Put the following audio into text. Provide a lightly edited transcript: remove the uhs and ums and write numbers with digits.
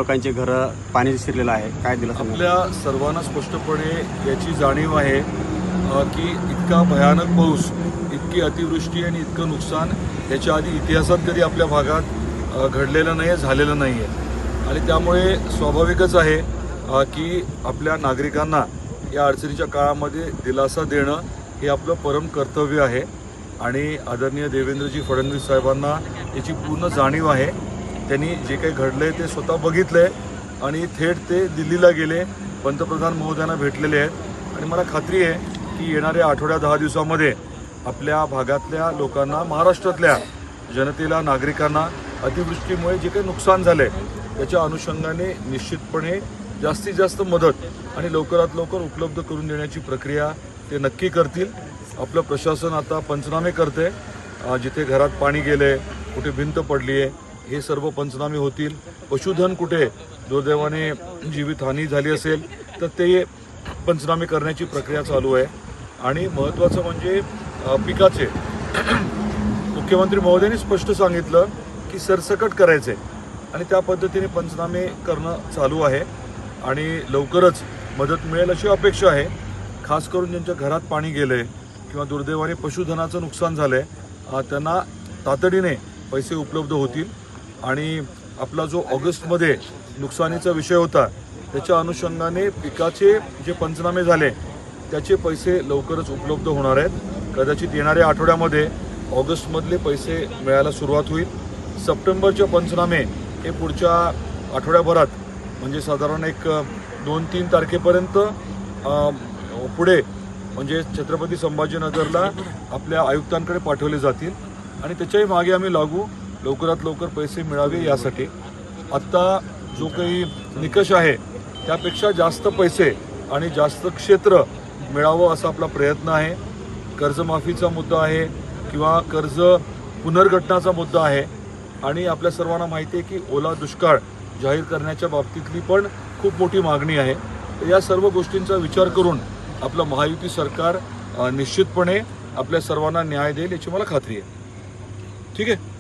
लोकांचे घरं पाणी शिरलेलं आहे, काय दिलं आपल्या सर्वांना स्पष्टपणे याची जाणीव आहे की इतका भयानक पाऊस, इतकी अतिवृष्टी आणि इतकं नुकसान याच्या आधी इतिहासात कधी आपल्या भागात घडलेलं नाही आहे, झालेलं नाही आहे. आणि त्यामुळे स्वाभाविकच आहे की आपल्या नागरिकांना या अडचणीच्या काळामध्ये दिलासा देणं हे आपलं परम कर्तव्य आहे. आणि आदरणीय देवेंद्रजी फडणवीस साहेबांना याची पूर्ण जाणीव आहे. त्यांनी जे काही घडलंय ते स्वतः बघितलंय आणि थेट ते दिल्लीला गेले, पंतप्रधान महोदयांना भेटलेले आहेत. आणि मला खात्री आहे की येणाऱ्या आठवड्या 10 दिवसामध्ये आपल्या भागातल्या लोकांना, महाराष्ट्रातल्या जनतेला, नागरिकांना अतिवृष्टीमुळे जे काही नुकसान झालंय त्याच्या अनुषंगाने निश्चितपणे जास्तीत जास्त मदत आणि लवकरात लवकर उपलब्ध करून देण्याची प्रक्रिया ते नक्की करतील. आपलं प्रशासन आता पंचनामे करते, जिथे घरात पाणी गेले, कुठे भिंत पडली आहे, हे सर्व पंचनामे होतील. पशुधन कुठे दुर्दैवाने जीवितहानी झाली असेल तर ते पंचनामे करण्याची प्रक्रिया चालू आहे. आणि महत्त्वाचं म्हणजे पिकाचे मुख्यमंत्री महोदयांनी स्पष्ट सांगितलं की सरसकट करायचे आणि त्या पद्धतीने पंचनामे करणं चालू आहे आणि लवकरच मदत मिळेल अशी अपेक्षा आहे. खास करून ज्यांच्या घरात पाणी गेले किंवा दुर्दैवाने पशुधनाचं नुकसान झालंय त्यांना तातडीने पैसे उपलब्ध होतील. आणि आपला जो ऑगस्टमध्ये नुकसानीचा विषय होता त्याच्या अनुषंगाने पिकाचे जे पंचनामे झाले त्याचे पैसे लवकरच उपलब्ध होणार आहेत. कदाचित येणाऱ्या आठवड्यामध्ये ऑगस्टमधले पैसे मिळायला सुरुवात होईल. सप्टेंबरचे पंचनामे हे पुढच्या आठवड्याभरात म्हणजे साधारण एक 2-3 तारखेपर्यंत पुढे म्हणजे छत्रपती संभाजीनगरला आपल्या आयुक्तांकडे पाठवले जातील आणि त्याच्याही मागे आम्ही लागू, लवकरात लवकर पैसे मिळावे यासाठी. आत्ता जो काही निकष आहे त्यापेक्षा जास्त पैसे आणि जास्त क्षेत्र मिळावं असा आपला प्रयत्न आहे. कर्जमाफीचा मुद्दा आहे किंवा कर्ज पुनर्गठनाचा मुद्दा आहे. आणि आपल्या सर्वांना माहिती आहे की ओला दुष्काळ जाहीर करण्याच्या बाबतीतली पण खूप मोठी मागणी आहे. तर या सर्व गोष्टींचा विचार करून आपलं महायुती सरकार निश्चितपणे आपल्या सर्वांना न्याय देईल याची मला खात्री आहे. ठीक आहे.